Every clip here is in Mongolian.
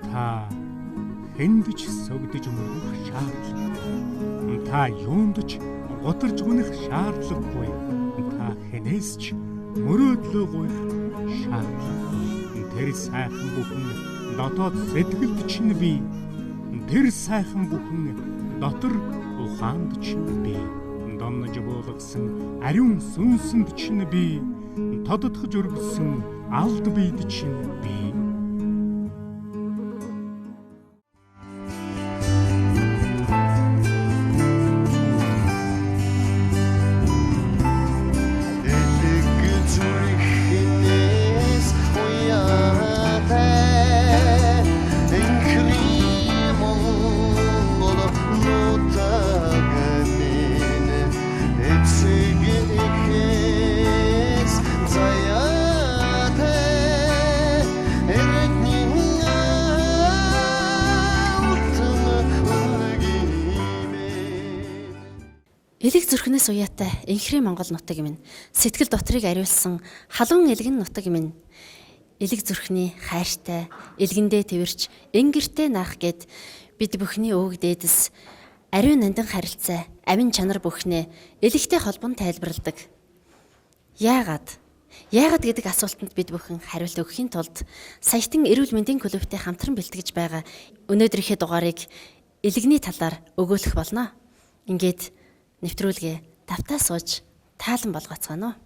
Та хэнд ч согдож мөрөх шаардлага. Та юунд ч гутарж унах шаардлагагүй. Та хэнээс ч мөрөөдлөө гуйх шаардлага. Тэр сайхан бүхэн дотоод сэтгэлд чинь бий. Тэр сайхан бүхэн дотор ухаанд чинь бий. Доннож буулгасан ариун сүнсэнд чинь бий. Тодотгож өргөсөн алд биед чинь бий. Элэг зүрхнээс уяатай инхрийн Монгол нутаг минь сэтгэл дотрыг ариулсан халуун элгэн нутаг минь элэг зүрхний хайртай элгэндээ тэрч энгэртэй наах гэд бид бүхний өвөг дээдэс ариун нандин харилцаа амин чанар бүхнээ элэгтэй холбон тайлбарладаг. Яагаад гэдэг асуултанд бид бүхэн хариулт өгөхийн тулд саятан эрүүл мэндийн клубтэй хамтран бэлтгэж байгаа өнөөдрийнхээ дугаарыг элэгний талаар өгөөлөх болно. Ингээд нэвтрүүлгээ тавтаа сууж таалан болгоцгоно.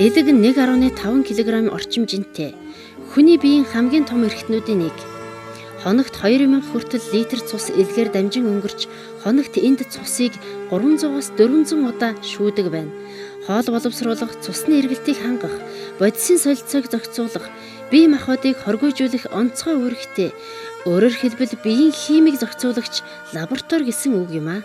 Элэг 1.5 кг орчим жинтэй. Хүний биеийн хамгийн том эрхтнүүдийн нэг. Хоногт 2000 хүртэл литр цус элгээр дамжин өнгөрч хоногт энд цусыг 300-аас 400 удаа шүүдэг байна. Хоол боловсруулах, цусны эргэлтийг хангах, бодисын солилцоог зохицуулах, бие махбодыг хоргойжуулах онцгой үүрэгтэй. Өөрөөр хэлбэл биеийн химиг зохицуулагч лаборатори гэсэн үг юм а.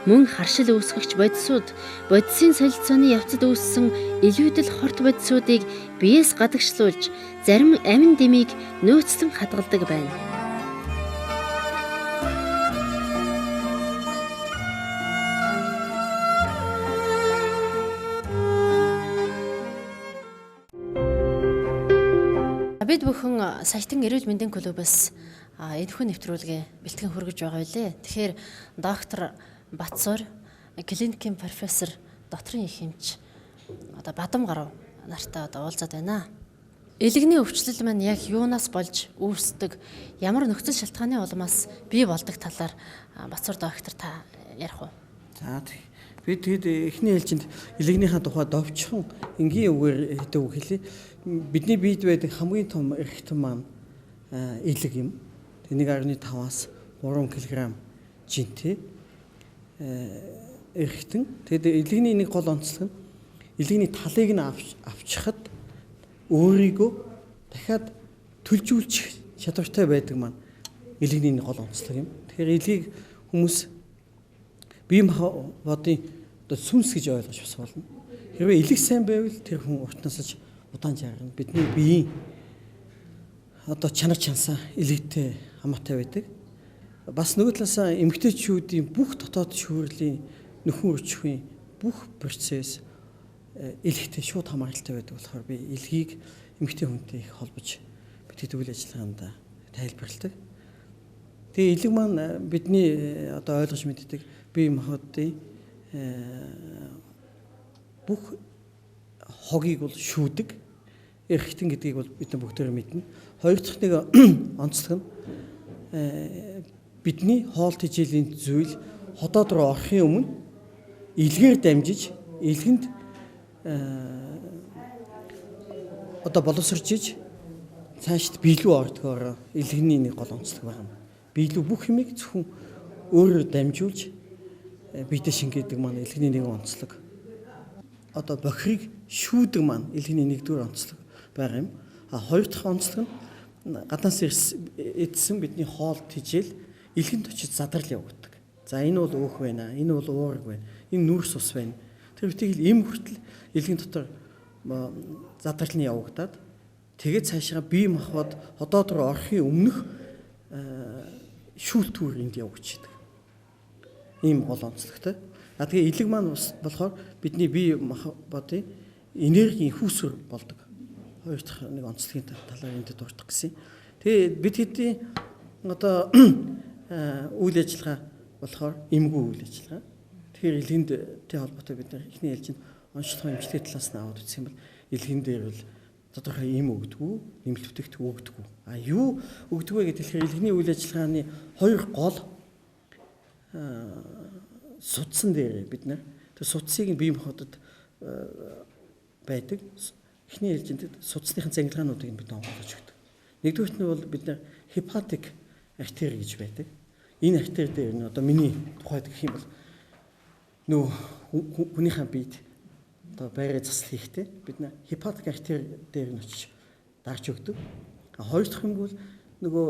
Мөн харшил үүсгэгч бодисууд, бодисын солилцооны явцад үүссэн илүүдэл хорт бодисуудыг биеэс гадагшлуулж, зарим амин дэмийг нөөцлөн хадгалдаг байна. Бид бүхэн саятан эрүүл мэндийн клубээс энэхүү нэвтрүүлгээ бэлтгэн хүргэж байгаа билээ. Тэгэхээр доктор Батсуур, клиникийн профессор, доторын их эмч Бадам гарав нартай уулзаад байна. Элэгний өвчлөл маань яг юунаас болж үүсдэг, ямар нөхцөл шалтгааны улмаас бий болдог талаар Батсуур доктор та ярих уу? За би тэгэд эхний ээлжинд элэгнийхээ тухай довчхон энгийн үгээр хэдэг үг хэлье. Бидний биед байдаг хамгийн том эрхтэн маань элэг юм. 1.5-аас 3 кг жинтэй эрхтэн. Тэгэд элэгний нэг гол онцлог нь элэгний талыг нь авчихад өөрийгөө дахиад төлжүүлчих чадвартай байдаг маань элэгний нэг гол онцлог юм. Тэгэхээр элгийг хүмүүс бие махбодын сүнс гэж ойлгож бас болно. Хэрвээ элэг сайн байвал тэр хүн урт насаж удаан жаргана. Бидний биеийн чанар чансаа элэгтэй хамаатай байдаг. Бас нөгөө талаас эмэгтэйчүүдийн бүх дотоод шүүрлийн нөхөн үржихийн бүх процесс элэгтэй шууд хамааралтай байдаг болохоор би элгийг эмэгтэй хүнтэй их холбож бидний үйл ажиллагаанд тайлбарладаг. Тэгээ элэг маань бидний ойлгож мэддэг бие махбодын бүх хогийг бол шүүдэг. Эрхтэн гэдгийг бол бид бүгдөө мэднэ. Хоёр дахь нэг онцлог нь бидний хоол тэжээлийн зүйл ходоод руу орохын өмнө элгээр дамжиж элгэнд боловсрчиж цаашд биелүү ордгоор элгэний нэг гол онцлог байна. Биелүү бүх юмыг зөвхөн өөрөөр дамжуулж биедээ шингээдэг маань элгэний нэг онцлог. Бохирыг шүүдэг маань элгэний нэгдүгээр онцлог байгаа юм. Хоёр дахь онцлог нь гаднаас идсэн бидний хоол тэжээл элгэнд очиж задрал явуулдаг. За энэ бол өөх байна, энэ бол уураг байна, энэ нүрс ус байна. Тэр битгий эм хүртэл элгэн дотор задрал нь явагдаад тэгээд цаашаа бие махбод ходоод руу орохын өмнөх шүүлтүүр энд явагдчихдаг. Ийм гол онцлогтой. Тэгээ элэг маань бас болохоор бидний бие бодын энергийн хүүсвэр болдог. Хоёр дахь нэг онцлогийн талаар энд дурдах гэсэн. Тэгээ бид хэдийн одоо үйл ажиллагаа болохоор эмгүү үйл ажиллагаа. Тэгэхээр илгэндтэй холбоотой бид эхний ээлжинд онцлогын эмчилгээ талаас нь аваад үзсэн бол илгэн дээр бол тодорхой эм өгдөггүй, нэмэлт бүтээгт өгдөггүй. Юу өгдөг вэ гэхээр илгэний үйл ажиллагааны хоёр гол судсан дээр бид нар тэр судсыг бие махбодод байдаг. Эхний ээлжинд судасныхын цангилгаануудыг бид онгойлгож өгдөг. Нэгдүгürt нь бол бид нар hepatic artery гэж байдаг. Энэ артери дээр нь одоо миний тухайд гэх юм бол нөө хүнийхэн биед одоо байраа засал хийхдээ бид нэ hepatic artery дээр нь очиж дарж өгдөг. Хоёр дахь юм бол нөгөө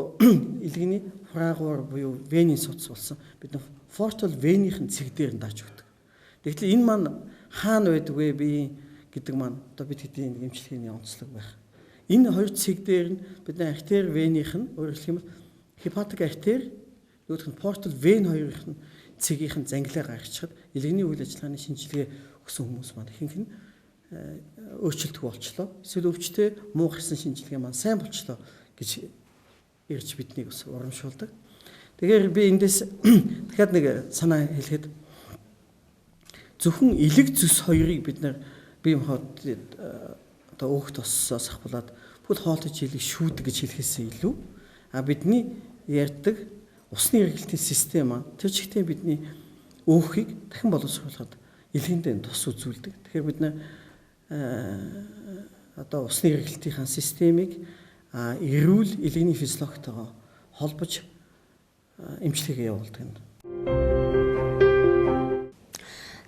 илгэний фрагуур буюу венийн судас болсон бид нэ portal венийн цэг дээр нь дарж өгдөг. Тэгэхээр энэ маань хаана байдаг вэ би гэдэг маань одоо бид хэдийн эмчилгээний онцлог байх. Энэ хоёр цэг дээр нь бид нэ artery венийнх нь өөрөөр хэлэх юм бол hepatic artery нөгөөх нь portal vein хоёрын цэгийн зангилаа гаргачихад илгэний үйл ажиллагааны шинжилгээ өгсөн хүмүүс маань ихэнх нь өөрчлөлтгүй болчлоо. Эсвэл өвчтөе муу гарсан шинжилгээ маань сайн болчлоо гэж ирж биднийг бас урамшуулдаг. Тэгэхээр би эндээс дахиад нэг санаа хэлэхэд зөвхөн элэг зүс хоёрыг бид нар бие махбодод одоо өөхт оссоос ахвалаад бүл хоолтой жилийг шүүдэг гэж хэлэхээсээ илүү бидний ярьдаг усны эргэлтийн систем маань тэр чигтээ бидний өөхийг дахин боловсруулахад илгэндээ тус үзүүлдэг. Тэгэхээр бид нэ одоо усны эргэлтийн системийг эрүүл илгэний физиологитойгоо холбож эмчилгээгээ явуулдаг.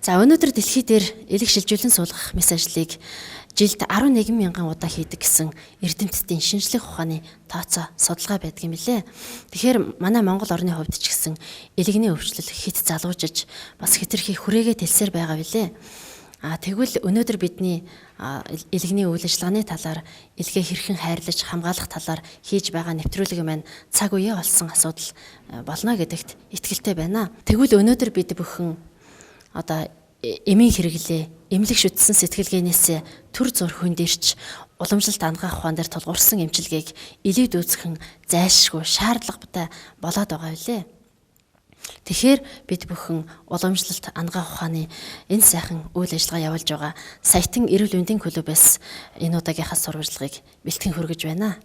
За өнөөдөр дэлхий дээр элэг шилжүүлэн суулгах мэс ажлыг жилд 11 мянган удаа хийдэг гэсэн эрдэмтдийн шинжлэх ухааны тооцоо судалгаа байдаг юм лээ. Тэгэхээр манай Монгол орны хувьд ч гэсэн элэгний өвчлөл хит залуужиж бас хэтэрхий хүрээгээ тэлсээр байгаа билээ. Тэгвэл өнөөдөр бидний элэгний үйл ажиллагааны талаар элгээ хэрхэн хайрлаж хамгаалах талаар хийж байгаа нэвтрүүлэг маань цаг үеэ олсон асуудал болно гэдэгт итгэлтэй байна. Тэгвэл өнөөдөр бид бүхэн одоо эмийн хэрэглээ, эмнэлэг шүтсэн сэтгэлгээнээс төр зур хөндөрч уламжлалт ангаах ухаан дээр тулгуурсан эмчилгээг илүүд үүсгэн зайлшгүй шаардлагатай болоод байгаа билээ. Тэгэхээр бид бүхэн уламжлалт ангаах ухааны энэ сайхан үйл ажиллагаа явуулж байгаа Саятан эрүүл мэндийн клубээс энэ удаагийнхаа сурвалжлагыг бэлтгэн хүргэж байна.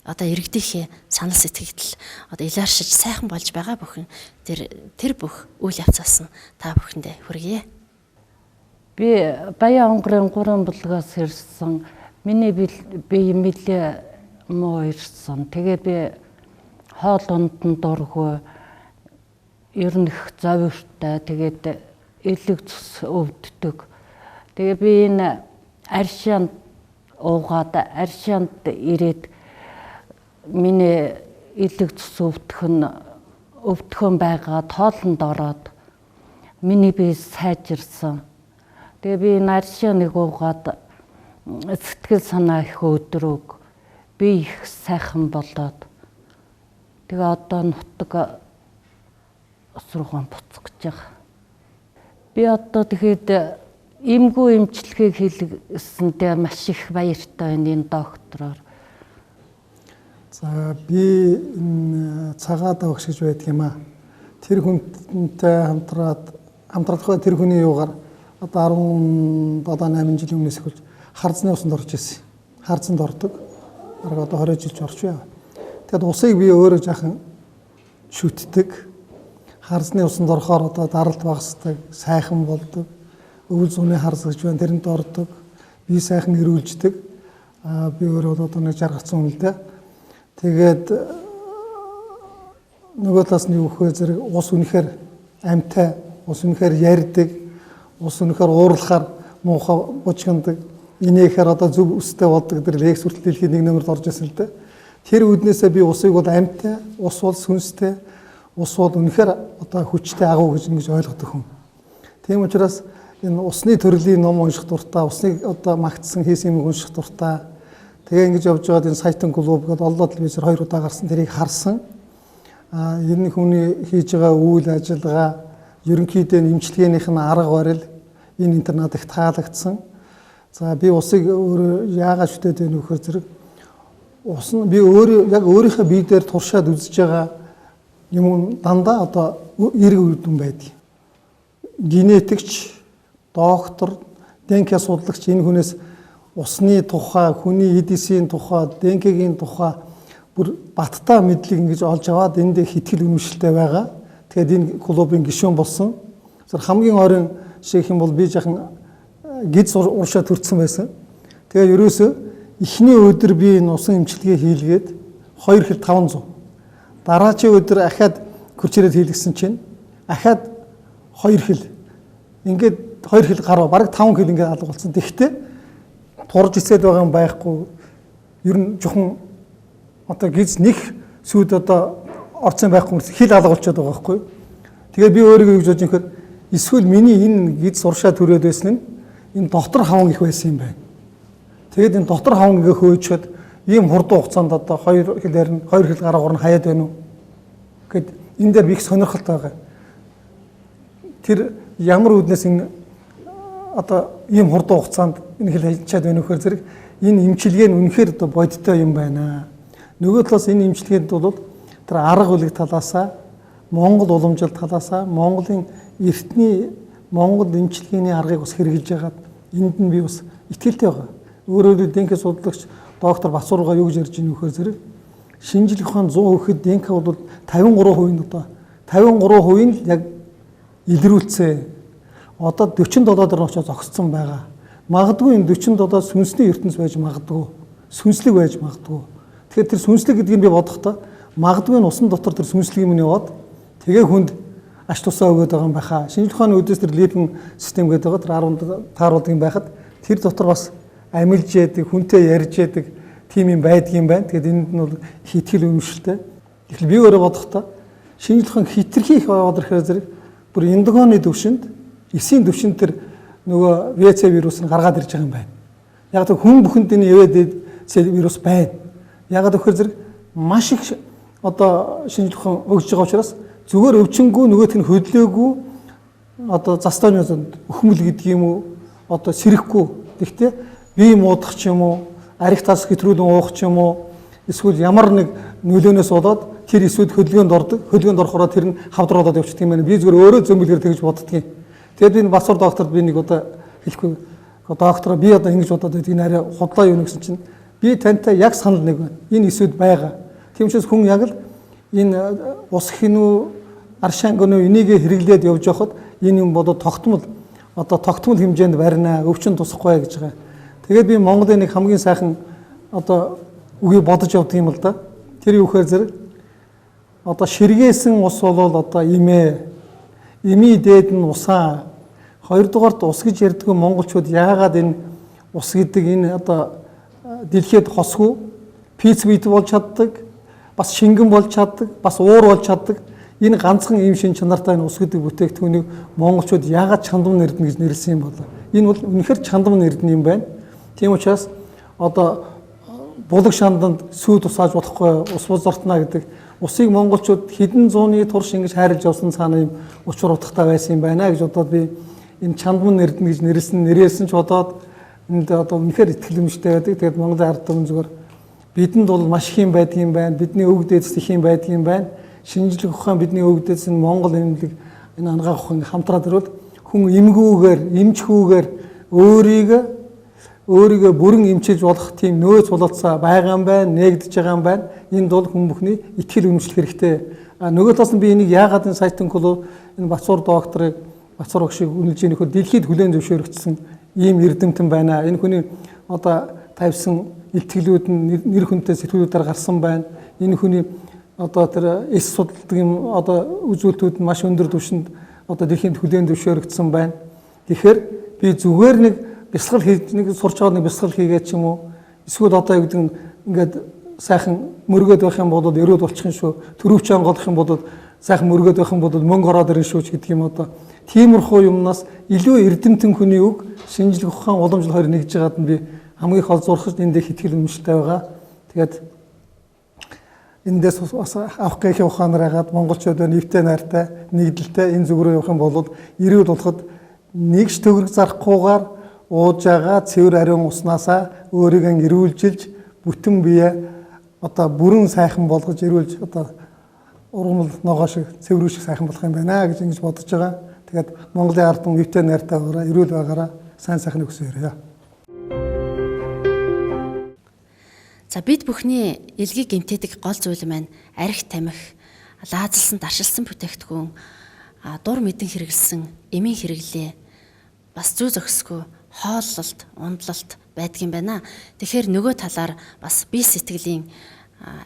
Одоо иргэдийнхээ санал сэтгэгдэл одоо илэршиж сайхан болж байгаа бүхэн тэр бүх үйл явцаас нь та бүхэндээ хүргэе. Би Баян онгорын 3 булгаас ирсэн. Миний бие нэлээ муу ирсэн. Тэгээ би хоол унданд дургүй, ер нь их зовиртой. Тэгээд элэг цус өвддөг. Тэгээ би энэ аршаанд уугаад аршаанд ирээд миний элэг цус өвдөхөн байгаа тоолонд ороод миний бие сайжирсан. Тэгээ би наршааныг уугаад сэтгэл санаа их өдрөг, би их сайхан болоод тэгээ одоо нутаг сургаан буцаж байгаа. Би одоо тэгэхэд эмгүү эмчилгээг хийлгэсэндээ маш их баяртай байна энэ доктороор. За би энэ цагаад өгч гэж байдаг юм аа. Тэр хүнтэй хамтраад тэр хүний юугаар одоо 17-8 жилийн өмнөөс эхэлж харзны усанд орж ирсэн. Харзанд ордог. Бараг одоо 20 жилч орч байв. Тэгэд усыг би өөрөө жаахан шүтдэг. Харзны усанд орохоор одоо даралт багасдаг, сайхан болдог. Өвөл зүүнээ харз гэж байна. Тэрэнд ордог. Би сайхан эрүүлждэг. Би өөрөө одоо нэг жаргацсан юм л да. Тэгээд нөгөө талаас нь юу гэхээр зэрэг ус үнэхээр амьтай, ус үнэхээр ярьдаг. Ус өнөхөр уурлахаар муухай бужигнадаг. Инээхээр одоо зөв өстэй болдог гэдэг лекс хүртэл дэлхийн 1 номерт орж ирсэн л дээ. Тэр үднээсээ би усыг бол амьтай, ус бол сүнстэй, ус бол үнэхээр одоо хүчтэй агуу гэж ингэж ойлгодог хүн. Тийм учраас энэ усны төрлийн ном унших дуртай, усныг одоо магтсан хийсэн юм унших дуртай. Тэгээ ингэж явж байгаад энэ Саятан клуб гэдэг оллоо телевизээр 2 удаа гарсан тэрийг харсан. Энэ хүний хийж байгаа үйл ажиллагаа ерөнхийдөө эмчилгээнийх нь арга барил энэ интернет их таалагдсан. За би усыг өөрөө яагаад шүтээд байна вэ гэхээр зэрэг ус нь би өөрөө яг өөрийнхөө бие дээр туршаад үзэж байгаа юм дандаа одоо эрг үрдэн байдаг. Генетикч, доктор, ДНК судалгч энэ хүнээс усны тухай, хүний эдисийн тухай, ДНК-гийн тухай бүр баттай мэдлэг ингэж олж аваад энд хитгэл үнэмшилтэй байгаа. Тэгээд энэ клубын гишүүн болсон. Хамгийн ойрын шиг юм бол би жаахан гиз уршаа төрсэн байсан. Тэгээд ерөөсөө эхний өдөр би энэ усан эмчилгээ хийлгээд 2 хил 500. Дараагийн өдөр ахаад күрчээрээ хийлгсэн чинь ахаад 2 хил. Ингээд 2 хил гарав. Бараг 5 хил ингээд алга болсон. Тэгэхдээ турж ицээд байгаа юм байхгүй. Ер нь жоохон одоо гиз нэг сүйд одоо орцсон байхгүй хил алга болчиход байгаа байхгүй. Тэгээ би өөрийгөө гэж бодож инхээр эсвэл миний энэ гиз уршаа төрөөд байсан нь энэ дотор хаван их байсан юм байна. Тэгээд энэ дотор хаван ингээ хөөчөд ийм хурдан хугацаанд одоо 2 хил гараагаар нь хаяад байна уу гэд энэ дээр би их сонирхолтой байгаа. Тэр ямар үднээс энэ одоо ийм хурдан хугацаанд энэ хил хайчаад байна вөхөр зэрэг энэ эмчилгээ нь үнэхээр одоо бодиттой юм байна. Нөгөө талаас энэ эмчилгээнд бол тэр арга үлэг талаасаа Монгол уламжлалт талаасаа Монголын эртний Монгол эмчилгээний аргыг бас хэрэгжилж байгаад энд нь би бас итгэлтэй байгаа. Өөрөөр ДНК судалгч доктор Бацуурга юу гэж ярьж байна вөхөр зэрэг шинжлэх ухаан 100 хүрэхэд ДНК бол 53% нь одоо 53% нь яг илрүүлцээ. Одоо 47 дээр очиж зогссон байгаа. Магадгүй энэ 47 сүнсний ертөнц байж магадгүй. Сүнслэг байж магадгүй. Тэгэхээр тэр сүнслэг гэдгийг би бодохдоо магадгүй нь усан дотор тэр сүнслэг юм яваад тэгээ хүнд аш тусаа өгöd байгаа юм байхаа. Шинжлэх ухааны үдээс тэр липин систем гэдэг байгаа тэр 10 тааруулдаг юм байхад тэр дотор бас амилж яадаг, хүнтэй ярьж яадаг тийм юм байдгийн байна. Тэгэхээр энд нь бол хитгэл үнэмшилтэй. Тэгэхээр би өөрөө бодохдоо шинжлэх ухаан хитрхи их яваад ирэхээр зэрэг бүр эндогоны төвшөнд, эсийн төвшөнд тэр нөгөө ВЦ вирус нь гаргаад ирж байгаа юм байна. Яг тэр хүн бүхэнд энэ ВЦ вирус байна. Яг тэгэхээр зэрэг маш их одоо шинжлэх ухаан өгж байгаа учраас зүгээр өвчнгүй нөгөөх нь хөдлөөгүй одоо застойны өхмөл гэдэг юм уу одоо сэрэхгүй. Тэгэхдээ бие муудах ч юм уу, арих тас хэтрүүлэн уух ч юм уу, эсвэл ямар нэг нөлөөнөөс болоод тэр эсвэл хөдөлгөөнд ордог. Хөдөлгөөнд орохоор тэр нь хавдруудад явчихдаг юм байна. Би зүгээр өөрөө зөмбөлгөр тэгж боддгийн. Тэгээд энэ Бацуур докторд би нэг удаа хэлэхгүй доктор би одоо ингэж бодоод байдгийг арай худлаа юу гэсэн чинь би тантай яг санал нэг байна. Энэ эсвэд байгаа. Тийм учраас хүн яг л энэ ус хинүү аршангоноо энийг хэрэглээд явж байхад энэ юм бодоод тогтмол хэмжээнд барина, өвчин тусахгүй гэж байгаа. Тэгээд би Монголын нэг хамгийн сайхан одоо үгийг бодож явдаг юм л да. Тэр юу гэхээр зэрэг одоо ширгээсэн ус бол одоо эми дээд нь усаа. Хоёрдугаарт ус гэж ярьдаг монголчууд яагаад энэ ус гэдэг энэ одоо дэлхийд хосгүй пиц бит болж чаддаг, бас шингэн болж чаддаг, бас уур болж чаддаг. Энэ ганцхан ийм шин чанартай энэ ус гэдэг бүтээгдэхүүнийг монголчууд яагаад чандам нэрдэн гэж нэрлсэн юм бол энэ бол үнэхээр чандам нэрдэн юм байна. Тийм учраас одоо булаг шанданд сүйд усааж болохгүй ус бузартна гэдэг усыг монголчууд хэдэн зууны турш ингэж хайрлаж явсан цаана юм учир утгатай байсан юм байна гэж бодоод би энэ чандам нэрдэн гэж нэрэлсэн ч бодоод энд одоо үнэхээр ихтгэлэмжтэй байдаг. Тэгээд Монголын ард түмэн зүгээр бидэнд бол маш их юм байдаг юм байна. Бидний өвөг дээдс их юм байдаг юм байна. Шинжлэх ухаан бидний өвөг дээдс нь Монгол эмнэлэг энэ ангаах ухаан хамтраад ирвэл хүн эмгүүгээр, эмчхүүгээр өөрийгөө бүрэн эмчилж болох тийм нөөц бололцоо байгаа юм байна, нээгдэж байгаа юм байна. Энд бол хүн бүхний итгэл үнэмшлэх хэрэгтэй. Нөгөө талаас нь би энийг яагаад энэ сайтан клуб энэ Бацуур докторыг Бацуур багшийг үнэлж ийм нөхөр дэлхийд хүлээн зөвшөөрөгдсөн ийм эрдэмтэн байна. Энэ хүний одоо тавьсан илтгэлүүд нь нэр хүнтэй сэтгүүлүүдээр гарсан байна. Энэ хүний одоо тэр эс судалдаг юм одоо үзүүлэлтүүд нь маш өндөр түвшинд одоо дэлхийд хүлээн зөвшөөрөгдсөн байна. Тэгэхээр би зүгээр нэг бясалгал хийж нэг сурч аваад нэг бясалгал хийгээд ч юм уу эсвэл одоо юу гэдэг ингээд сайхан мөргөөд байх юм бол өрөөд болчих юм шүү. Төрөвч анголох юм бол сайхан мөргөөд байх юм бол мөнгө ороод ирнэ шүү гэдэг юм одоо тиймэрхүү юмнаас илүү эрдэмтэн хүний үг шинжлэх ухаан уламжлал хоёр нэгж байгаад нь би хамгийн их олзуурхаж энд их итгэл үнэмшилтэй байгаа. Тэгээд эндээс бас авах гэхийн ухаанаар хагаад монголчууд нэвтэй найртай, нэгдэлтэй энэ зүг рүү явах юм бол эрүүл болоход нэгж төгрөг зарахгүйгээр ууж байгаа цэвэр ариун уснаасаа өөрийгөө эрүүлжилж бүтэн бие одоо бүрэн сайхан болгож эрүүлж одоо ургамал ногоо шиг цэврүү шиг сайхан болох юм байна гэж ингэж бодож байгаа. Тэгээд Монголын ард түмэн нэвтэй найртай байгаараа эрүүл байгаараа сайн сайхныг хүсээрэй. За бид бүхний элгийг гэмтээдэг гол зүйл маань арх тамхи, лаазалсан даршилсан бүтээгдэхүүн, дур мэдэн хэрэглэсэн эмийн хэрэглээ, бас зүй зохисгүй хооллолт, ундлалт байдгийн байна. Тэгэхээр нөгөө талаар бас бие сэтгэлийн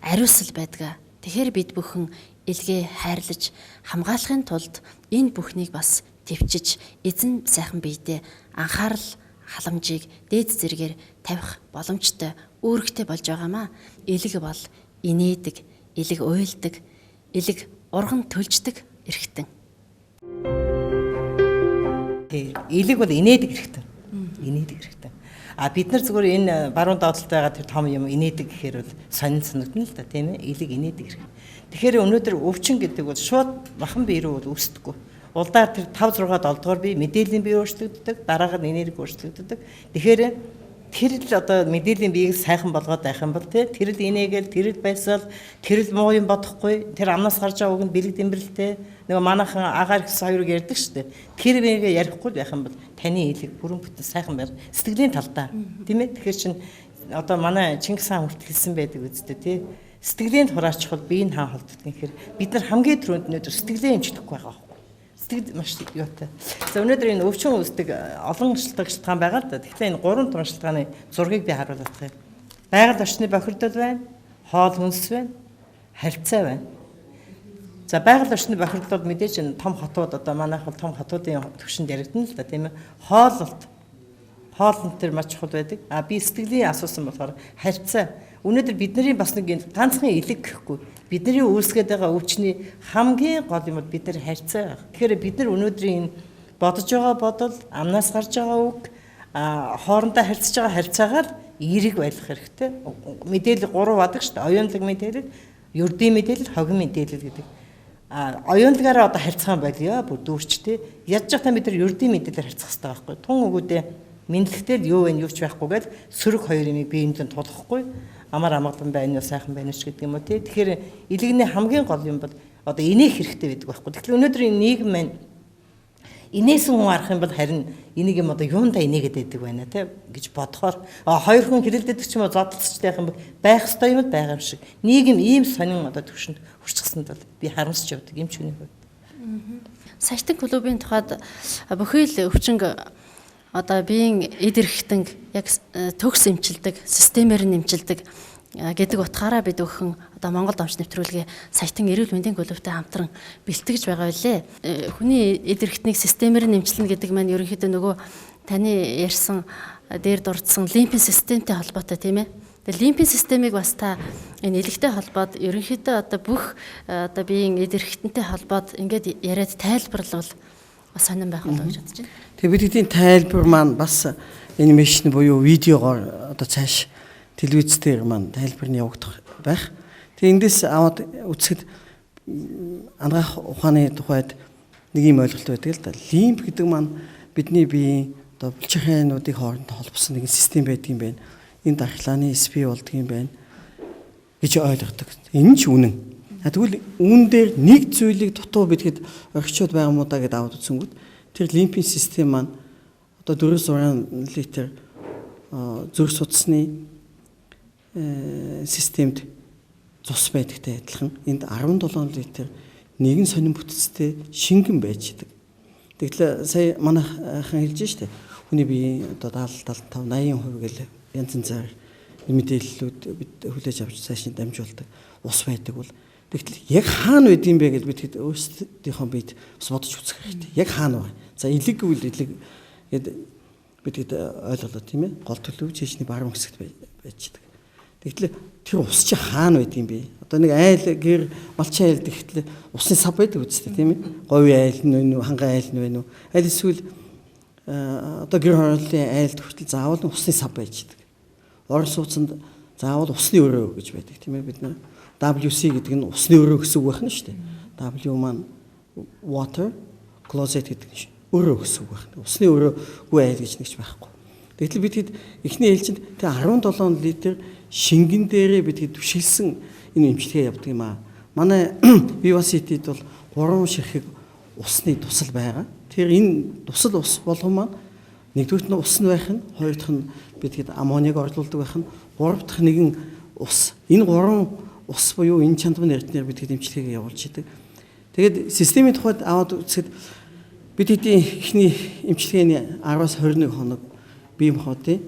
ариусл байдаг. Тэгэхээр бид бүхэн элгээ хайрлаж хамгаалахын тулд энэ бүхнийг бас төвчж эзэн сайхан биедээ анхаарал халамжийг дээд зэргээр тавих боломжтой үүрэгтэй болж байгаамаа. Элэг бол инээдэг, элэг уйлдаг, элэг урган төлждөг эрхтэн. Элэг бол инээдэг эрхтэн. Инээдэг эрхтэн. А бид нар зүгээр энэ баруун доотлолт байгаа тэр том юм инээдэг гэхээр бол сонин санагдана л да, тийм ээ. Элэг инээдэг эрх. Тэгэхээр өнөөдөр өвчин гэдэг бол шууд махан бие рүү бол үүсдэггүй. Улдаар тэр 5 6 7 дугаар бие мэдээллийн бие өөрчлөгддөг, дараагаар нь энерги өөрчлөгддөг. Тэгэхээр тэр л одоо мэдээллийн биеийг сайхан болгоод байх юм бол тэр л инээгээл, тэр л байсаал, тэр л муу юм бодохгүй, тэр амнаас гарч байгаа үг нь бэлэг дэмбэрэлтэй. Нөгөө манайхан агаар гэсэн хоёрыг ярьдаг шүү дээ. Тэр биегээ ярихгүй байх юм бол таны элэг бүрэн бүтэн сайхан байх. Сэтгэлийн талдаа тийм ээ. Тэгэхээр чин одоо манай Чингис хаан хүртэл хэлсэн байдаг үстэй тий. Сэтгэлийн хураачлал биеийн хаан холддог гэхээр бид нар хамгийн түрүүнд өнөөдөр сэтгэлээ эмчлэхгүй байгаа байхгүй. Сэтгэл маш юутай. За өнөөдөр энэ өвчин үүсдэг олон шалтгаан байгаа л да. Тэгэхээр энэ 3 том шалтгааны зургийг би харуулах юм. Байгаль орчны бохирдол байна, хоол хүнс байна, харьцаа байна. За байгаль орчны бохирдол мэдээж энэ том хотууд одоо манайх бол том хотуудын төвшөнд яригдана л да тийм ээ. Хоолнд тэр маш чухал байдаг. А би сэтгэлийн асуусан болохоор харьцаа. Өнөөдөр бидний бас нэг ганцхан элэг гэхгүй. Бидний үүсгээд байгаа өвчний хамгийн гол юм бол бид нар харьцаа байх. Тэгэхээр бид нар өнөөдрийн бодож байгаа бодол, амнаас гарч байгаа үг, хоорондоо харьцаж байгаа харьцаагаар эерэг байлгах хэрэгтэй. Мэдээлэл 3 бадаг шүү дээ. Оюунлаг мэдээлэл, ердийн мэдээлэл, хогин мэдээлэл гэдэг. Оюунлагаараа одоо харьцах юм байлаа бүр дүүрчтэй. Ядж байхдаа бид нар ердийн мэдээлэлээр харьцах хэрэгтэй байхгүй. Тун өгөөдөө мэдлэгтэй юу вэ юу ч байхгүй гэж сөрөг хоёр юмыг биеиндээ тулахгүй амар амгалан байна уу сайхан байна ч гэдэг юм уу тий. Тэгэхээр элэгний хамгийн гол юм бол одоо инээх хэрэгтэй байдаг байхгүй. Тэгэхээр өнөөдөр энэ нийгэм маань инээсэн хүн арах юм бол харин энийг юм одоо юундаа инээгээд байдаг байна тий гэж бодохоор хоёр хүн хэрэлдэж ч юм уу зодтолцтой байх юм бол байх ёстой юм байгаа юм шиг. Нийгэм ийм сонин одоо төвшөнд хүрчихсэнд бол би харамсч явдаг юм ч үний хувьд. Саятан клубын тухайд бүхэл өвчнг одоо биеийн эд эрхтэн яг төгс эмчилдэг, системээр нь эмчилдэг гэдэг утгаараа бид өхөн одоо Монгол домч нэвтрүүлгээ саятан эрүүл мэндийн клубтай хамтран бэлтгэж байгаа билээ. Хүний эд эрхтнийг системээр нь эмчилнэ гэдэг маань ерөнхийдөө нөгөө таны ярьсан дээр дурдсан лимфийн системтэй холбоотой тийм ээ. Тэгээ лимфийн системийг бас та энэ элэгтэй холбоод ерөнхийдөө одоо бүх одоо биеийн эд эрхтэнтэй холбоод ингээд яриад тайлбарлавал сонирн байх болов гэж бодож байна. Тэгээ бидний тайлбар маань бас анимашн буюу видеогоор одоо цааш телевиз дээр маань тайлбар нь явагдах байх. Тэгээ эндээс аваад үзэхэд анагаах ухааны тухайд нэг юм ойлголт байдаг л да. Лимф гэдэг маань бидний биеийн одоо булчирхайнуудыг хоорондоо холбосон нэгэн систем байдаг юм байна. Энэ дархлааны спи болдог юм байна гэж ойлгодог. Энэ ч үнэн. Тэгвэл үүн дээр нэг зүйлийг дутуу бидэхэд орхичод байгаа мó да гэдээ аваад үзсэнгүүт тэр лимфийн систем маань одоо 4-6 литр зүрх судасны системд цус байдагтай адилхан энд 17 литр нэгэн сонин бүтцтэй шингэн байж идэг. Тэгэхээр сая манайхан хэлж штэ хүний биеийн одоо 70-75-80% гэл янз янзаар мэдээллүүд бид хүлээж авч цааш нь дамжуулдаг ус байдаг бол тэгэхээр яг хаана байд юм бэ гэж бид өөрсдийнхөө бид бас бодож үзэх хэрэгтэй. Яг хаана байна? За элэг гэвэл элэг гэдэг бид ойлголоо тийм ээ. Гол төлөв чэжний баруун хэсэгт байждаг. Тэгэхээр тэр ус чи хаана байд юм бэ? Одоо нэг айл гэр малчин айл гэхтэл усны сав байдаг үстэй тийм ээ. Говь айл нь вэ, хангай айл нь вэ? Аль эсвэл одоо гэр хорооллын айлд хүртэл заавал усны сав байждаг. Орон сууцнд заавал усны өрөө гэж байдаг тийм ээ бид нар. WC гэдэг нь усны өрөө гэсэн үг байна шүү дээ. W маань water, closet гэдэг нь өрөө гэсэн үг байна. Усны өрөөгүй айл гэж нэгч байхгүй. Тэгтэл бид хэд эхний ээлжинд тэг 17 литр шингэн дээрээ бид хэд түшилсэн энэ эмчилгээ явдаг юм аа. Манай Vivacity-д бол 3 ширхэг усны тусал байгаа. Тэгэхээр энэ тусал ус болгон маань нэгдүгürt нь ус нь байх нь, хоёр дахь нь бид хэд аммониаг орлуулдаг байх нь, гурав дахь нэгэн ус. Энэ 3 ус буюу энэ чандмын эрдэнээр бид хэд эмчилгээгээ явуулж идэг. Тэгээд системийн тухайд аваад үзэхэд бид хэдийн эхний эмчилгээний 10-аас 21 хоног бие махбодын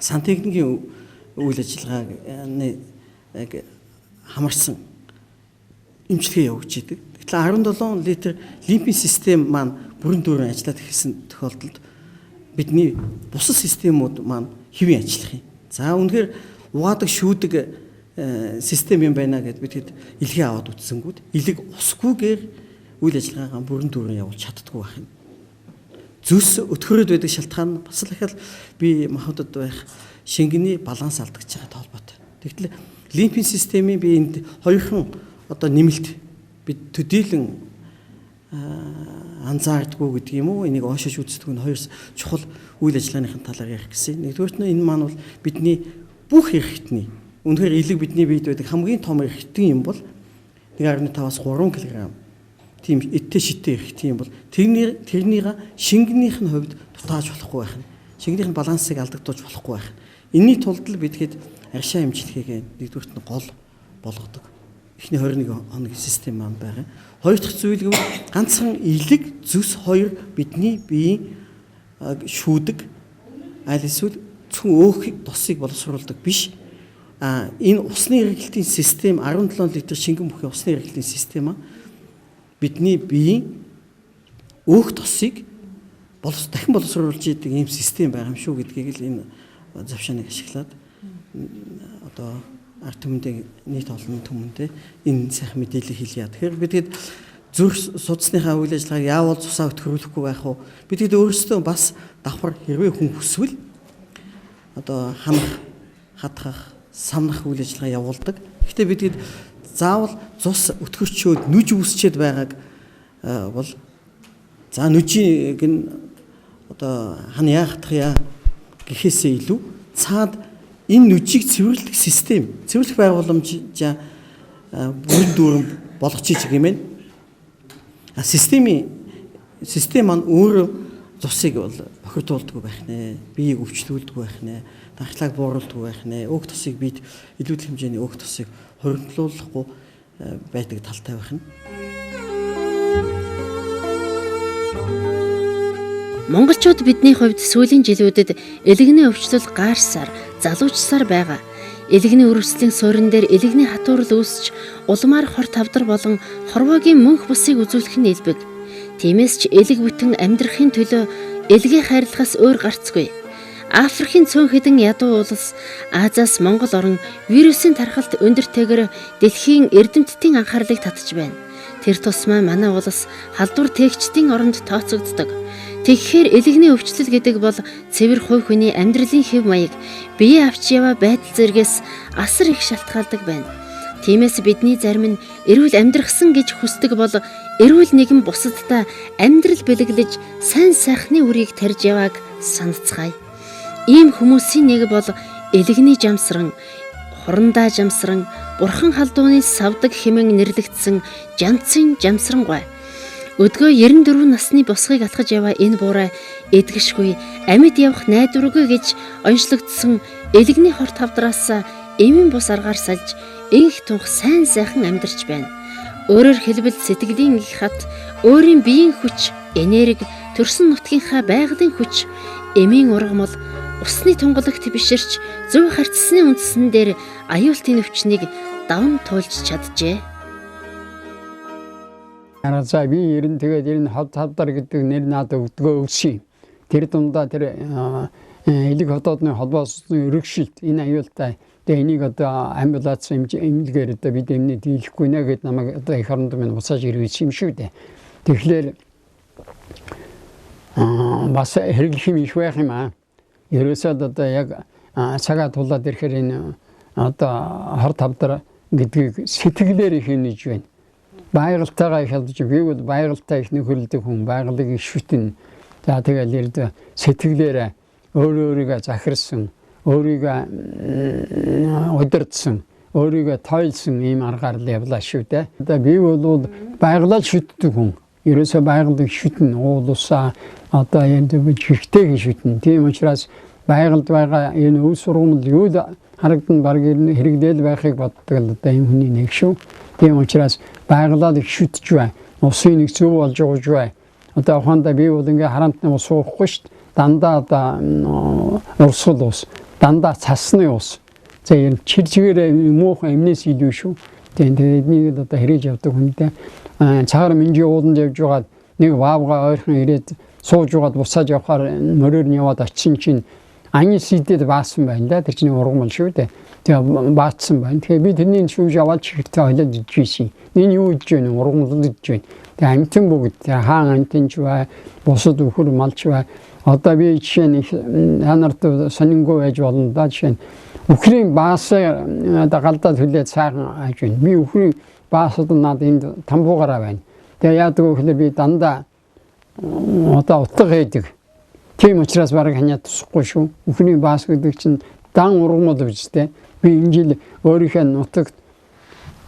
сантехникийн үйл ажиллагааг хамарсан эмчилгээ явуулж идэг. Гэтэл 17 литр лимфийн систем маань бүрэн дүүрэн ажиллаад эхэлсэн тохиолдолд бидний бусад системүүд маань хэвэн ажиллах юм. За үнэхээр угаадаг шүүдэг систем юм байна гэдээ бид хэд илгээ аваад үтсэнгүүд илэг усгүйгээр үйл ажиллагаагаа бүрэн дүүрэн явуулж чаддгүй байх юм. Зүс өтгөрөд байдаг шалтгаан нь бас л ихэл бие махбодод байх шингэний баланс алдагдж байгаа холбоотой. Тэгтэл лимфийн системийн би энд хоёрхан одоо нэмэлт бид төдийлөн анзаардгүй гэдэг юм уу, энийг оошиж үздэг нь хоёр чухал үйл ажиллагааныхын талаар ярих гэсэн. Нэгдүгürt нь энэ маань бол бидний бүх эрхтний үнэхээр илэг бидний биед байдаг хамгийн том эрхтэн юм бол 1.5-аас 3 кг тийм эттэй шиттэй эрхтэн юм бол тэрнийг шингэнийх нь хувьд дутааж болохгүй байх нь. Шингэнийх нь балансыг алдагдуулж болохгүй байх. Энийний тулд л бид хэд аршаа эмчилгээгээ нэгдүгürt нь гол болгодог. Эхний 21 хоногийн систем маань байгаа. Хоёр дахь зүйл гэвэл ганцхан илэг зүс хоёр бидний биеийн шүүдэг аль эсвэл зөвхөн өөхийг тосыг боловсруулдаг биш. Энэ усны хэрэглэлтийн систем 17 литр шингэн бүхий усны хэрэглэлтийн систем бидний биеийн өөх тосыг дахин боловсруулж идэг ийм систем байгаа юм шүү гэдгийг л энэ завшааныг ашиглаад одоо ард түмэндээ нийт олон түмэндээ энэ сайхан мэдээлэл хэлье. Тэгэхээр бид хэд зүрх судасныхаа үйл ажиллагааг яавал цусаа өтгөрүүлэхгүй байх уу? Бид хэд өөрсдөө бас давхар хэрвээ хүн хүсвэл одоо ханах, хатгах, самнах үйл ажиллагаа явуулдаг. Гэхдээ бид хэд заавал цус өтгөрчөөд нүж үүсчээд байгааг бол за нүжийг нь одоо хана яахтах гэхээсээ илүү цаад энэ нүжийг цэвэрлэх систем, цэвэрлэх байгууламжаа бүрэн дүүрэн болгож иж гэмээр систем маань өөрөө цусыг бол бохирдуулдаг байх нэ, биеийг өвчлүүлдэг байх нэ, дархлааг бууруулдаг байх нэ, өөх тосыг бид илүүдэл хэмжээний өөх тосыг хоригдлуулахгүй байдаг талтай байх нь. Монголчууд бидний хувьд сүүлийн жилүүдэд элэгний өвчлөл гаарсаар, залуучсаар байгаа. Элэгний өрөвслийн суурин дээр элэгний хатуурал үүсч улмаар хор тавдар болон хорвоогийн мөнх бусыг үзүүлэх нь элбэг. Тиймээс ч элэг бүтэн амьдрахын төлөө элгийн хайрлагаас өөр гарцгүй. Африкийн цөөн хэдэн ядуу улс Азиас Монгол орон вирусын тархалт өндөртэйгээр дэлхийн эрдэмтдийн анхаарлыг татж байна. Тэр тусмаа манай улс халдвар тээгчдийн оронд тооцогддог. Тэгэхээр элэгний өвчлөл гэдэг бол цэвэр хувь хүний амьдралын хэв маяг, бие авч яваа байдал зэргээс асар их шалтгаалдаг байна. Тиймээс бидний зарим нь эрүүл амьдрахсан гэж хүсдэг бол эрүүл нэгэн бусаддаа амьдрал бэлэглэж сайн сайхны үрийг тарьж явааг санацгаая. Ийм хүмүүсийн нэг бол элэгний жамсран, хурандаа жамсран, бурхан халдууны савдаг хэмээн нэрлэгдсэн жанцын жамсрангуй. Өдгөө 94 насны босгыг алхаж яваа энэ буурай эдгэшгүй амьд явах найдваргүй гэж онцлогдсон элэгний хор тавдраас эмийн бус аргаар салж инх тунх сайн сайхан амьдарч байна. Өөрөөр хэлбэл сэтгэлийн их хат, өөрийн биеийн хүч, энерги, төрсөн нутгийнхаа байгалийн хүч, эмийн ургамал, усны тунгалагт биширч зөв харьцсны үндсэн дээр аюултын өвчнийг даван туулж чаджээ. За би ер нь хот тавдар гэдэг нэр надад өгдгөө өгсөн. Тэр дундаа тэр элэг хотоодны холбоос өргөшилт энэ аюултай. Тэгээ энийг одоо амбулац эмнэлгээр одоо бид эмнэ дийлэхгүй нэ гэд намайг одоо их оронд минь буцааж ирвэсэн юм шүү дээ. Тэгэхээр бас хэрэглэх юм их байх юм аа. Ерөөсөө одоо яг цагаа тулаад ирэхээр энэ одоо хор тавдар гэдгийг сэтгэлээр хийнэж байна. Байгальтайгаа хялдаж би бол байгальтай их нөхөрлөдөг хүн, байгалыг их шүтэн. За тэгэл ярд сэтгэлээр өөрийгөө захирсан, өөрийгөө удирдсан, өөрийгөө тойлсон ийм аргаар л явлаа шүү дээ. Одоо би бол байгалаа шүтдэг хүн. Ерөөсөө байгалыг шүтэн, уулуусаа одоо яг жигтэй шүтэн. Тийм учраас байгальд байгаа энэ өв сургамал юу харагдан баг хэрэгдээл байхыг боддог л одоо энэ хүний нэг шүү. Тийм учраас байгалаа их шүтж бай. Усын нэг зөв болж өгж бай. Одоо ухаандаа би бол ингээ харамтны ус уухгүй шүү дээ. Дандаа одоо урсгал ус, дандаа цасны ус. За энэ чирчгээр муухан эмнээс илүү шүү. Тэгээд эднийг одоо хэрэгж явдаг хүнтэй цагаар минжи ууланд явж байгаад нэг ваавга ойрхон ирээд сууж байгаад бусаад явахаар мөрөөр нь яваад очисон чинь ани сидэд баасан байна да. Тэр чинь ургамал шүү дээ. Тэгээ баацсан байна. Тэгээ би тэрний шүүж аваад чигтээ хойлоод идчихсэн. Энэ юу идэж байна? Ургамал идэж байна. Тэгээ амтэн бүгд хаан амтэн ч бай, бусад өхөр малч бай. Одоо би жишээ нь ханарт сонингүй байж болно да. Жишээ нь өхрийн баасаа галдаад хүлээд сайхан хайж байна. Би өхрийн баасад над энд тамбуугараа байна. Тэгээ яадаг вэ гэхээр би дандаа одоо утга хийдэг. Тийм учраас бараг ханиад тусахгүй шүү. Өхрийн баас гэдэг чинь дан ургамал үстэй. Би энэ жил өөрийнхөө нутагт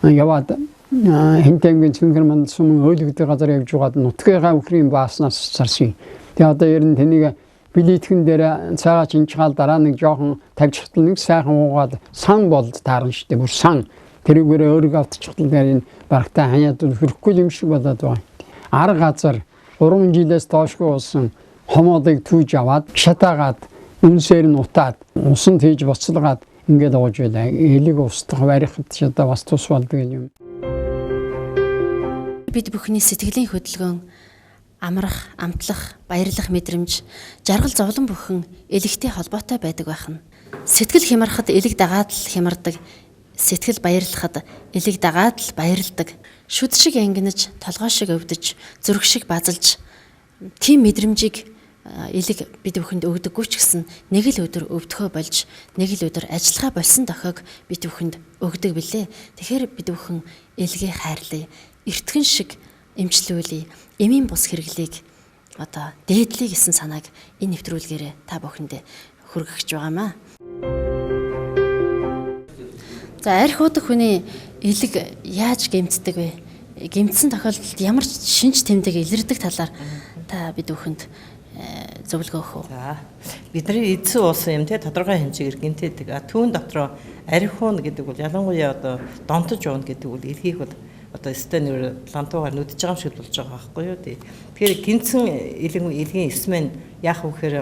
яваад хинтэмгийн цэнгэр манд сум өөлөгдөг газар явж байгаад нутгийнхаа өхрийн бааснаас царсан. Тэгээ одоо ер нь тэнийг билетгэн дээр цаагаа чинчгаал дараа нэг жоохон тавьж хатал нэг сайхан уугаад сан болд таарна шүү дээ. Бүр сан. Тэрүүгээр өөрийгөө автчихтал дээр энэ барагтай ханиад хөрөхгүй юм шиг болоод байгаа. Арга газар 3 жилээс доошгүй болсон хомоодыг түүж аваад шатаагаад үнсээр нь утаад усан тийж боцолгаад ингээд ууж байлаа. Элиг устгах барихад ч одоо бас тус болдог юм. Бид бүхний сэтгэлийн хөдөлгөөн амрах, амтлах, баярлах мэдрэмж, жаргал зовлон бүхэн элэгтэй холбоотой байдаг байна. Сэтгэл хямрахад элэг дагаад л хямардаг, сэтгэл баярлахад элэг дагаад л баярладаг. Шүд шиг ангинаж, толгой шиг өвдөж, зүрх шиг базалж, тийм мэдрэмжийг элэг бид бүхэнд өгдөггүй ч гэсэн нэг л өдөр өвдөхөө болж, нэг л өдөр ажиллахаа болсон дохойг бид бүхэнд өгдөг билээ. Тэгэхээр бид бүхэн элгээ хайрлая, эртхэн шиг эмчлүүлээ. Эмийн бус хэрэглийг одоо дээдлээ гэсэн санааг энэ нэвтрүүлгээрээ та бүхэндээ хүргэж байгаамаа. За арх уудаг хүний элэг яаж гэмтдэг вэ? Гэмтсэн тохиолдолд ямар шинж тэмдэг илэрдэг талаар та бид бүхэнд зөвлөгөө өгөх үү? За бидний эдсэн уусан юм те тодорхой хэмжээгээр гэмтээдэг. Түүн дотроо арх уун гэдэг бол ялангуяа одоо донтож уун гэдэг бол элгийг бол одоо стенер лантуугаар нүдж байгаа юм шиг болж байгаа байхгүй юу тий. Тэгэхээр гинцэн элгийн эсмэн яах вэ гэхээр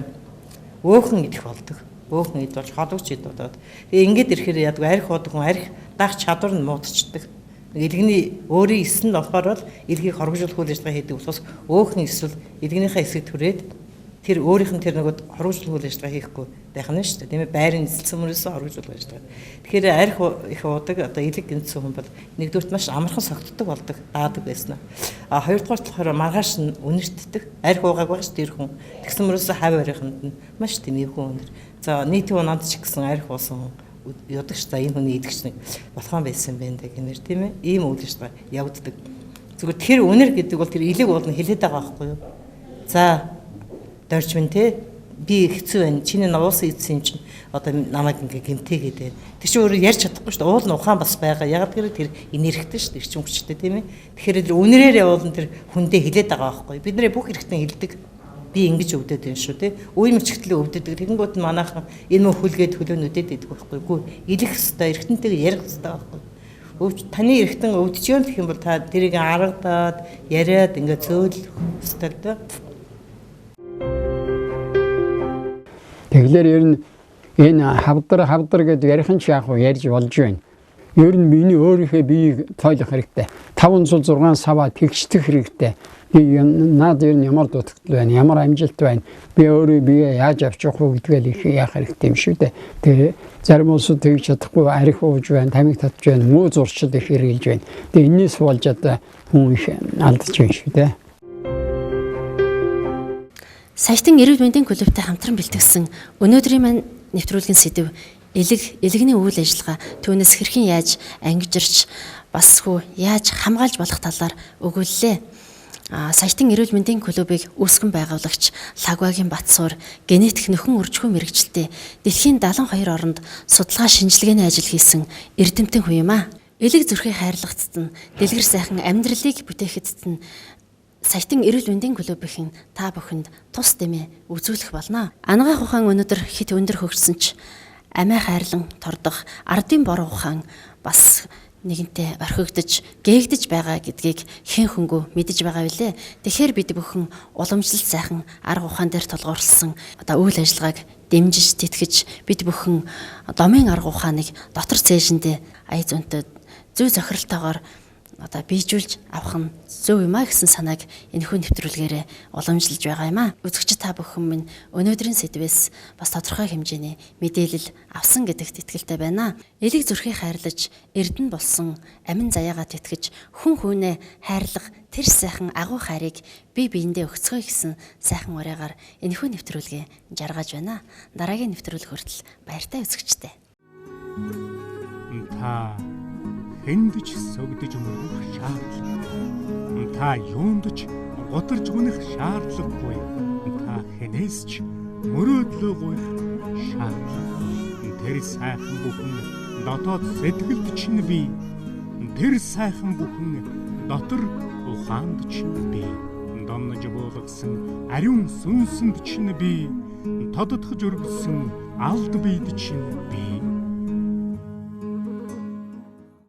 өөхөн идэх болдог. Өөхөн ид болж хологч ид болоод. Тэгээ ингээд ирэхээр яадаг арх уудаг хүн арх даах чадвар нь муудчихдаг. Элгэний өөрийн эс нь болохоор бол элгийг хоргожуулах үйл ажиллагаа хийдэг болохоос өөхөн эсвэл элгнийхээ эсийг түрээд тэр өөрийнх нь тэр нэг хоргожуулах үйл ажиллагаа хийхгүй байх нь шүү дээ. Тийм ээ байрын эзэлсэн мөрөөсөө хоргожуулах ажиллагаа. Тэгэхээр арх их уудаг одоо элэг гинцэн хүн бол нэгдүгürt маш амархан согтдог болдог, даадаг байсан. А хоёрдугаар болохоор маргааш нь үнэртдэг. Арх уугааг багш тэр хүн. Тэгсэн мөрөөсөө хав барихынд нь маш тэмээгүй үнэр. За нийтийн унаад ч гэсэн арх уусан ядагч та энэ хүний идэгч нэг болохон байсан байх гэнэр тийм ээ. Ийм үйл ажиллагаа явагддаг. Зүгээр тэр үнэр гэдэг бол тэр элэг уулна хэлээд байгаа байхгүй юу? За дорж мэн те би хэцүү байна. Чиний навуусан эдсэн юм чинь одоо намайг ингээ гэмтээгээд байна. Тэр чинь өөрөө ярьж чадахгүй шүү дээ. Уул нь ухаан бас байгаа. Яг тэр энергтэй шүү дээ. Эрчим хүчтэй тийм ээ. Тэгэхээр үнэрээр явуулан тэр хүндээ хэлээд байгаа байхгүй юу? Бид нэр бүх хэрэгтэн хэлдэг. Би ингэж өвдөд байна шүү те. Үе мөчгтлээ өвдөдөг. Тэгэнгүүт манайхан энэ мөн хүлгээд хөлөөнүүдэд идэх байхгүй юу? Илэх хэвээр эргэнтэйг ярих хэвээр байхгүй юу? Таны эргэтэн өвдөж юм гэх юм бол та тэрийг аргадаад яриад ингээ зөөлөх хэвээр дээ. Тэгэхээр ер нь энэ хавдар гэдэг ярих нь ч яг ярьж болж байна. Ер нь миний өөрийнхөө биеийг тойлох хэрэгтэй. 5 6 саваа тэгшдэх хэрэгтэй. Би наад ер нь ямар дутагдал байна, ямар амжилт байна. Би өөрөө бие яаж авчих вэ гэдгээл их яах хэрэгтэй юм шүү дээ. Тэгээ зарим улсууд тэгж чадахгүй арх ууж байна, тамиг татж байна, муу зуршил их хэрэгжилж байна. Тэгээ энэс болж одоо хүн их алдаж байна шүү дээ. Саятан эрүүл мэндийн клубтай хамтран бэлтгэсэн өнөөдрийн маань нэвтрүүлгийн сэдэв элэгний үйл ажиллагаа түүнээс хэрхэн яаж ангижирч басгүй яаж хамгаалж болох талаар өгүүллээ. Саятан эрүүл мэндийн клубыг үүсгэн байгуулагч Лагвагийн Батсуур генетик нөхөн үржихүй мэрэгчлээ дэлхийн 72 оронд судалгаа шинжилгээний ажил хийсэн эрдэмтэн хүн юм а. Элэг зүрхийг хайрлагцд нь дэлгэр сайхан амьдралыг бүтээхэд нь Саятан эрүүл мэндийн клубийн та бүхэнд тус дэмэ үзүүлэх болно. Анагаах ухаан өнөөдөр хит өндөр хөгжсөн ч амиа хайрлан тордох ардын бор ухаан бас нэгэнтээ орхигдож, гээгдэж байгаа гэдгийг хэн хөнгөө мэдэж байгаа билээ. Тэгэхээр бид бүхэн уламжлалт сайхан арга ухаан дээр тулгуурласан үйл ажиллагааг дэмжиж, тэтгэж бид бүхэн домын арга ухааныг дотор цээжиндээ ая зөнтөд зүй зохиролтойгоор бийжүүлж авах нь зөв юм а гэсэн санааг энэхүү нэвтрүүлгээрээ уламжилж байгаа юм а. Үзэгч та бүхэн минь өнөөдрийн сэдвээс бас тодорхой хэмжээний мэдээлэл авсан гэдэгт итгэлтэй байна. Элэг зүрхийг хайрлаж, эрдэнэ болсон амин заяагаа тэтгэж, хүн хүнээ хайрлах тэр сайхан агуу хайрыг бие биендээ өгцгөөе гэсэн сайхан ураагаар энэхүү нэвтрүүлгээ жаргаж байна. Дараагийн нэвтрүүлэг хүртэл баяртай үзэгчтэй. Та хэндэж согдож мөрөх шаардлага. Та юундч гутарж унах шаардлагагүй. Та хэнээс ч мөрөөдлөө гуйх шаардлага. Тэр сайхан бүхэн дотоод сэтгэлд чинь бий. Тэр сайхан бүхэн дотор ухаанд чинь бий. Домнож буулгасан ариун сүнсэнд чинь бий. Тодотгож өргөсөн алд биед чинь бий.